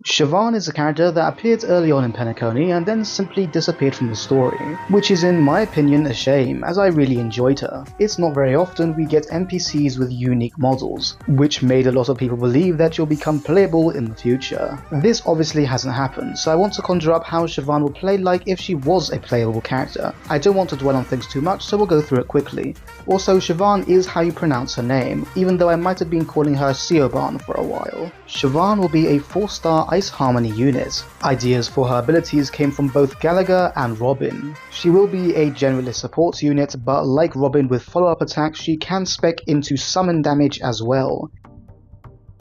Siobhan is a character that appeared early on in Penacony and then simply disappeared from the story, which is in my opinion a shame, as I really enjoyed her. It's not very often we get NPCs with unique models, which made a lot of people believe that she'll become playable in the future. This obviously hasn't happened, so I want to conjure up how Siobhan would play like if she was a playable character. I don't want to dwell on things too much, so we'll go through it quickly. Also, Siobhan is how you pronounce her name, even though I might have been calling her Siobhan for a while. Siobhan will be a 4-star Ice Harmony unit. Ideas for her abilities came from both Gallagher and Robin. She will be a generalist support unit, but like Robin with follow-up attacks, she can spec into summon damage as well.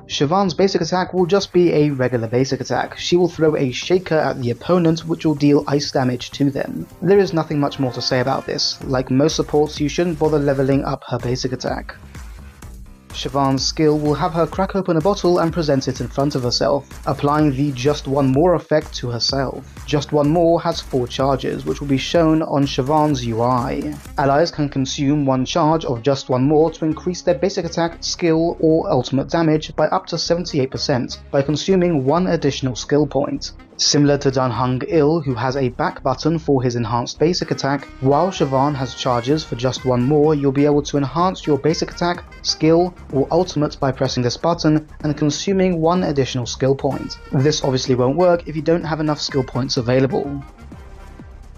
Siobhan's basic attack will just be a regular basic attack. She will throw a shaker at the opponent, which will deal ice damage to them. There is nothing much more to say about this. Like most supports, you shouldn't bother leveling up her basic attack. Siobhan's skill will have her crack open a bottle and present it in front of herself, applying the Just One More effect to herself. Just One More has 4 charges, which will be shown on Siobhan's UI. Allies can consume 1 charge of Just One More to increase their basic attack, skill, or ultimate damage by up to 78% by consuming 1 additional skill point. Similar to Dan Hung Il, who has a back button for his enhanced basic attack, while Siobhan has charges for Just One More, you'll be able to enhance your basic attack, skill, or ultimate by pressing this button and consuming 1 additional skill point. This obviously won't work if you don't have enough skill points available.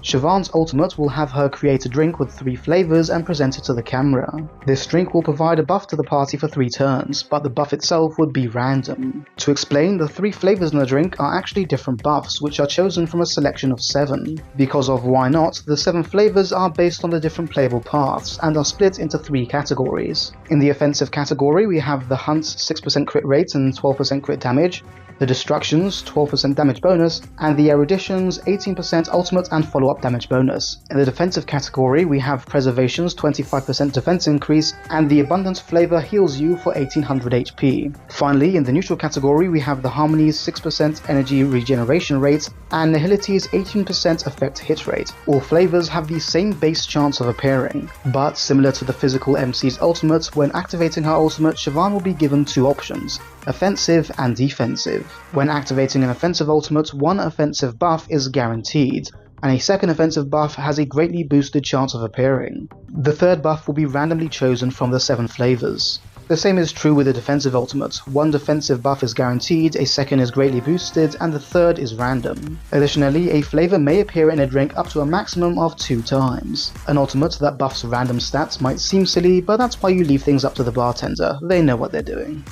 Siobhan's ultimate will have her create a drink with 3 flavors and present it to the camera. This drink will provide a buff to the party for 3 turns, but the buff itself would be random. To explain, the 3 flavors in the drink are actually different buffs which are chosen from a selection of 7. Because of why not, the 7 flavors are based on the different playable paths and are split into 3 categories. In the offensive category we have the Hunt's 6% crit rate and 12% crit damage, the Destructions 12% damage bonus, and the Erudition's 18% ultimate and follow-up damage bonus. In the defensive category we have Preservation's 25% defense increase, and the Abundance flavor heals you for 1800 HP. Finally, in the neutral category we have the Harmony's 6% energy regeneration rate, and Nihility's 18% effect hit rate. All flavors have the same base chance of appearing, but similar to the physical MC's ultimate, when activating her ultimate, Siobhan will be given 2 options: offensive and defensive. When activating an offensive ultimate, 1 offensive buff is guaranteed, and a second offensive buff has a greatly boosted chance of appearing. The third buff will be randomly chosen from the 7 flavors. The same is true with the defensive ultimate. 1 defensive buff is guaranteed, a second is greatly boosted, and the third is random. Additionally, a flavor may appear in a drink up to a maximum of 2 times. An ultimate that buffs random stats might seem silly, but that's why you leave things up to the bartender. They know what they're doing.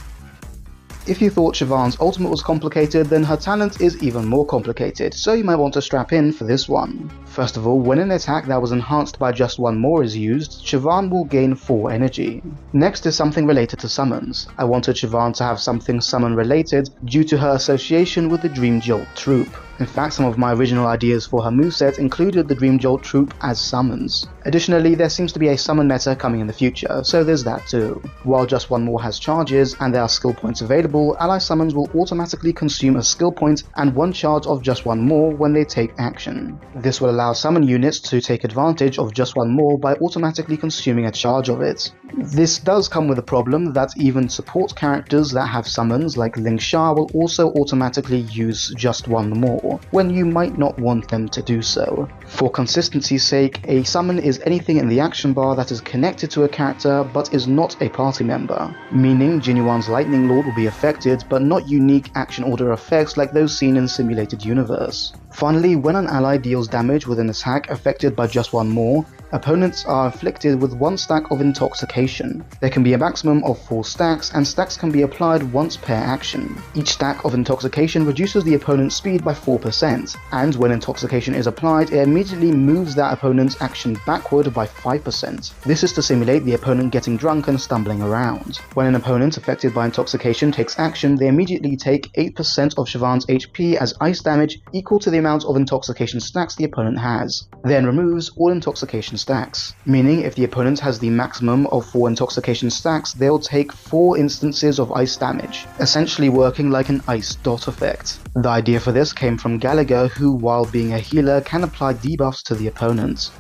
If you thought Siobhan's ultimate was complicated, then her talent is even more complicated, so you might want to strap in for this one. First of all, when an attack that was enhanced by Just One More is used, Siobhan will gain 4 energy. Next is something related to summons. I wanted Siobhan to have something summon related due to her association with the Dream Jolt troop. In fact, some of my original ideas for her moveset included the Dream Jolt troop as summons. Additionally, there seems to be a summon meta coming in the future, so there's that too. While Just One More has charges and there are skill points available, ally summons will automatically consume a skill point and 1 charge of Just One More when they take action. This will allow summon units to take advantage of Just One More by automatically consuming a charge of it. This does come with a problem that even support characters that have summons like Ling Sha will also automatically use Just One More, when you might not want them to do so. For consistency's sake, a summon is anything in the action bar that is connected to a character but is not a party member, meaning Jinyuan's Lightning Lord will be affected but not unique action order effects like those seen in Simulated Universe. Finally, when an ally deals damage with an attack affected by Just One More, opponents are afflicted with 1 stack of Intoxication. There can be a maximum of 4 stacks, and stacks can be applied once per action. Each stack of Intoxication reduces the opponent's speed by 4%, and when Intoxication is applied, it immediately moves that opponent's action backward by 5%. This is to simulate the opponent getting drunk and stumbling around. When an opponent affected by Intoxication takes action, they immediately take 8% of Siobhan's HP as ice damage equal to the amount of Intoxication stacks the opponent has, then removes all Intoxication stacks, meaning if the opponent has the maximum of 4 Intoxication stacks, they'll take 4 instances of ice damage, essentially working like an ice dot effect. The idea for this came from Gallagher, who while being a healer can apply debuffs to the opponent.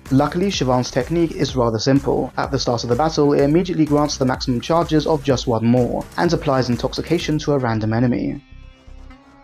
Luckily, Siobhan's technique is rather simple. At the start of the battle, it immediately grants the maximum charges of Just One More, and applies Intoxication to a random enemy.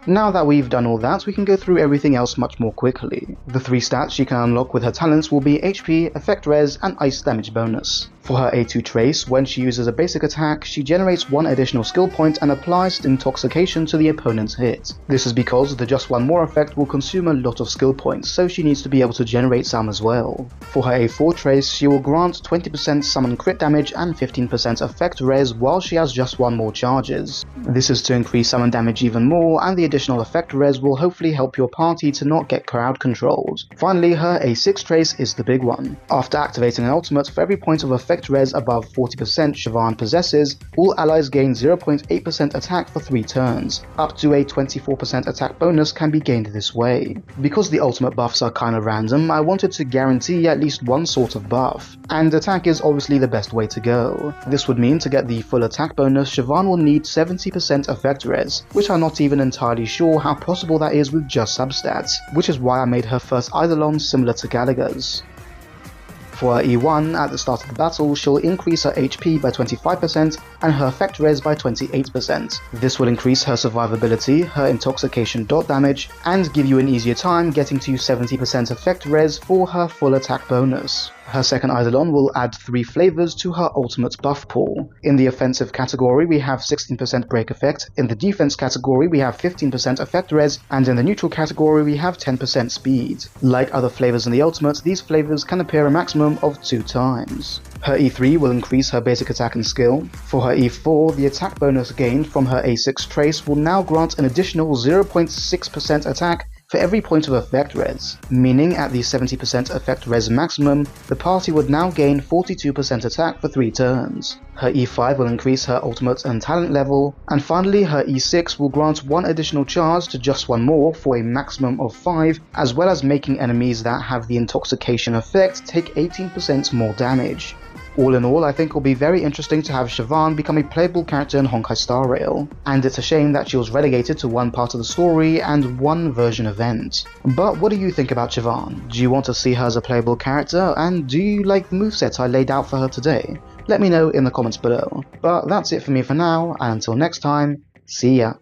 Now that we've done all that, we can go through everything else much more quickly. The 3 stats she can unlock with her talents will be HP, effect res, and ice damage bonus. For her A2 trace, when she uses a basic attack, she generates 1 additional skill point and applies intoxication to the opponent's hit. This is because the just one more effect will consume a lot of skill points, so she needs to be able to generate some as well. For her A4 trace, she will grant 20% summon crit damage and 15% effect res while she has just 1 more charges. This is to increase summon damage even more, and the additional effect res will hopefully help your party to not get crowd controlled. Finally, her A6 trace is the big one. After activating an ultimate, for every point of effect res above 40% Siobhan possesses, all allies gain 0.8% attack for 3 turns. Up to a 24% attack bonus can be gained this way. Because the ultimate buffs are kinda random, I wanted to guarantee at least one sort of buff, and attack is obviously the best way to go. This would mean to get the full attack bonus, Siobhan will need 70% effect res, which I'm not even entirely sure how possible that is with just substats, which is why I made her first Eidolon similar to Gallagher's. For her E1, at the start of the battle, she'll increase her HP by 25% and her effect res by 28%. This will increase her survivability, her intoxication dot damage, and give you an easier time getting to 70% effect res for her full attack bonus. Her second Eidolon will add 3 flavors to her ultimate buff pool. In the offensive category we have 16% break effect, in the defense category we have 15% effect res, and in the neutral category we have 10% speed. Like other flavors in the ultimate, these flavors can appear a maximum of 2 times. Her E3 will increase her basic attack and skill. For her E4, the attack bonus gained from her A6 trace will now grant an additional 0.6% attack for every point of effect res, meaning at the 70% effect res maximum, the party would now gain 42% attack for 3 turns. Her E5 will increase her ultimate and talent level, and finally her E6 will grant 1 additional charge to just 1 more for a maximum of 5, as well as making enemies that have the intoxication effect take 18% more damage. All in all, I think it will be very interesting to have Siobhan become a playable character in Honkai Star Rail, and it's a shame that she was relegated to one part of the story and one version event. But what do you think about Siobhan? Do you want to see her as a playable character, and do you like the movesets I laid out for her today? Let me know in the comments below. But that's it for me for now, and until next time, see ya.